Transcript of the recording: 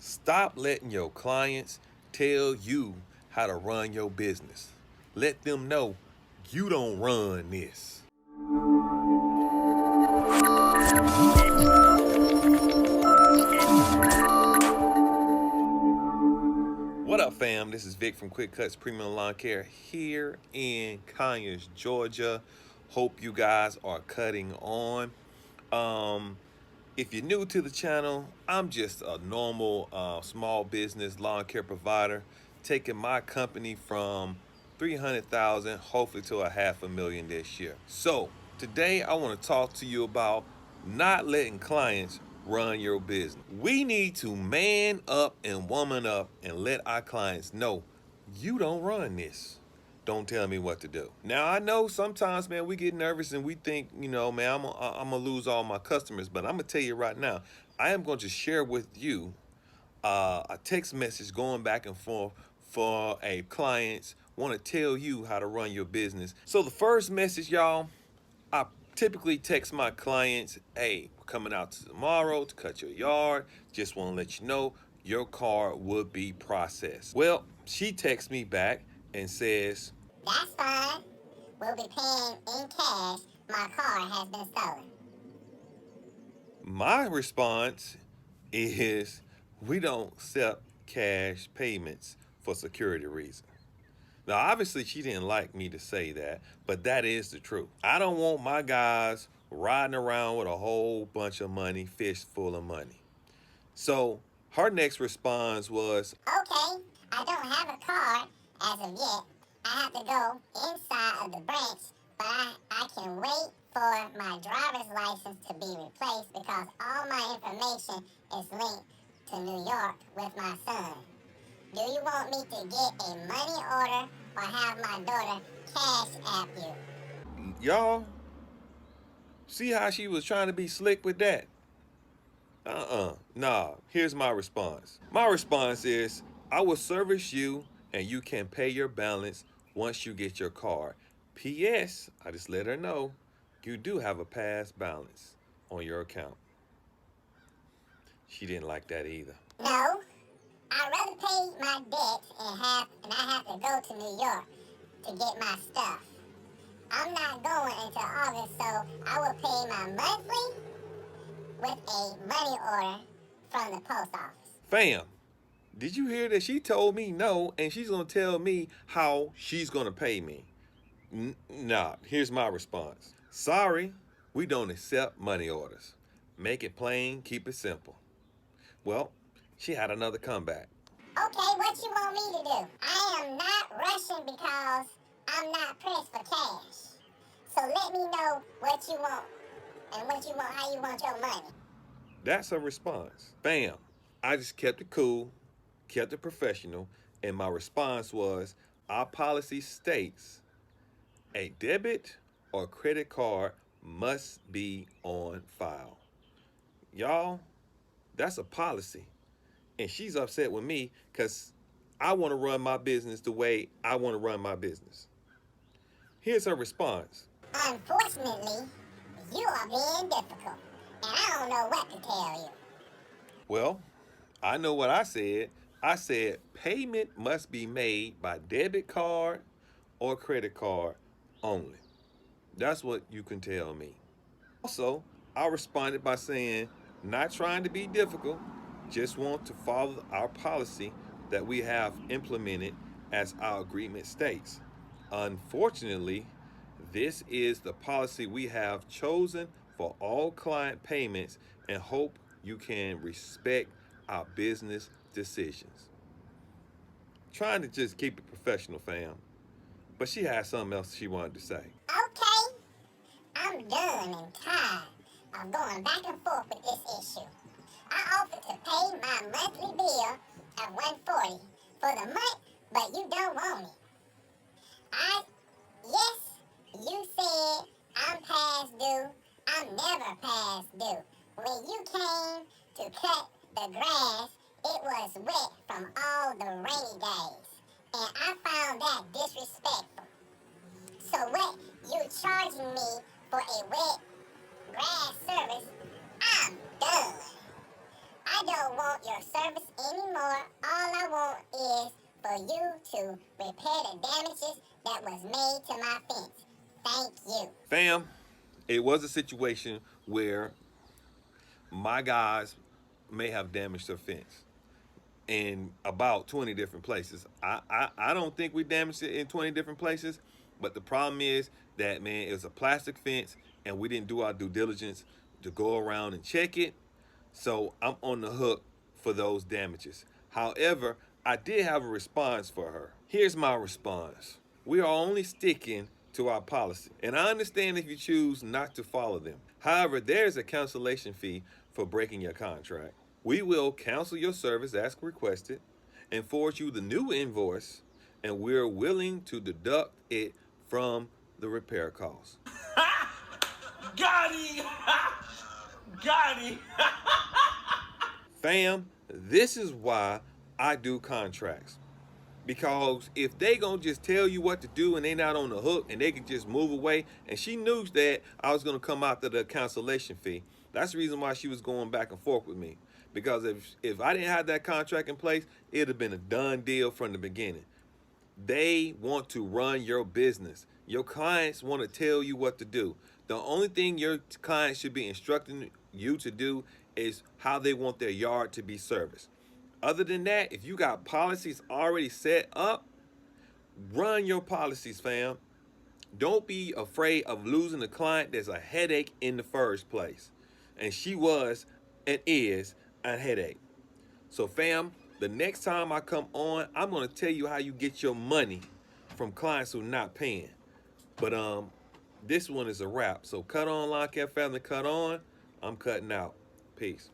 Stop letting your clients tell you how to run your business. Let them know you don't run this. What up, fam? This is Vic from Cutz Premium Lawn Care here in Conyers, Georgia. Hope you guys are cutting on. If you're new to the channel, I'm just a normal small business lawn care provider, taking my company from 300,000 hopefully to a $500,000 this year. So today I want to talk to you about not letting clients run your business. We need to man up and woman up and let our clients know you don't run this. Don't tell me what to do. Now, I know sometimes, man, we get nervous and we think, man, I'm gonna lose all my customers. But I'm gonna tell you right now, I am going to share with you a text message going back and forth for a client want to tell you how to run your business. So the first message, y'all, I typically text my clients, hey, we're coming out tomorrow to cut your yard. Just want to let you know your car will be processed. Well, she texts me back and says, that's fine. We'll be paying in cash. My car has been stolen. My response is, we don't accept cash payments for security reasons. Now, obviously, she didn't like me to say that, but that is the truth. I don't want my guys riding around with a whole bunch of money, fish full of money. So her next response was, okay, I don't have a card as of yet. I have to go inside of the branch, but I can wait for my driver's license to be replaced because all my information is linked to New York with my son. Do you want me to get a money order or have my daughter cash app you? y'all, see how she was trying to be slick with that? Nah, here's my response. My response is, I will service you and you can pay your balance once you get your car. P.S. I just let her know you do have a past balance on your account. She didn't like that either. No, I'd rather pay my debt and I have to go to New York to get my stuff. I'm not going until August, so I will pay my monthly with a money order from the post office. Fam, did you hear that? She told me no, and she's gonna tell me how she's gonna pay me. Nah, here's my response. Sorry, we don't accept money orders. Make it plain, keep it simple. Well, she had another comeback. Okay, what you want me to do? I am not rushing because I'm not pressed for cash. So let me know what you want and how you want your money. That's her response. Bam. I just kept it cool, kept it professional, and my response was, our policy states a debit or credit card must be on file. Y'all, that's a policy. And she's upset with me because I want to run my business the way I want to run my business. Here's her response. Unfortunately, you are being difficult, and I don't know what to tell you. Well, I know what I said. I said payment must be made by debit card or credit card only. That's what you can tell me. Also, I responded by saying, not trying to be difficult, just want to follow our policy that we have implemented as our agreement states. Unfortunately, this is the policy we have chosen for all client payments and hope you can respect our business decisions. Trying to just keep it professional, fam. But she had something else she wanted to say. Okay, I'm done and tired of going back and forth with this issue. I offered to pay my monthly bill at $140 for the month, but you don't want it. Yes, you said I'm past due. I'm never past due. When you came to cut the grass, it was wet from all the rainy days. And I found that disrespectful. So what you charging me for a wet grass service, I'm done. I don't want your service anymore. All I want is for you to repair the damages that was made to my fence. Thank you. Fam, it was a situation where my guys may have damaged their fence in about 20 different places. I don't think we damaged it in 20 different places, but the problem is that, man, it was a plastic fence and we didn't do our due diligence to go around and check it. So I'm on the hook for those damages. However, I did have a response for her. Here's my response. We are only sticking to our policy. And I understand if you choose not to follow them. However, there's a cancellation fee for breaking your contract. We will cancel your service as requested and forward you the new invoice, and we're willing to deduct it from the repair costs. Got him! Got him! Fam, this is why I do contracts. Because if they gonna just tell you what to do and they not on the hook and they can just move away, and she knew that I was gonna come after the cancellation fee. That's the reason why she was going back and forth with me. Because if I didn't have that contract in place, it'd have been a done deal from the beginning. They want to run your business. Your clients want to tell you what to do. The only thing your clients should be instructing you to do is how they want their yard to be serviced. Other than that, if you got policies already set up, run your policies, fam. Don't be afraid of losing a client that's a headache in the first place. And she was and is a headache. So, fam, the next time I come on, I'm going to tell you how you get your money from clients who are not paying. But this one is a wrap. So cut on, lawn care family, cut on. I'm cutting out. Peace.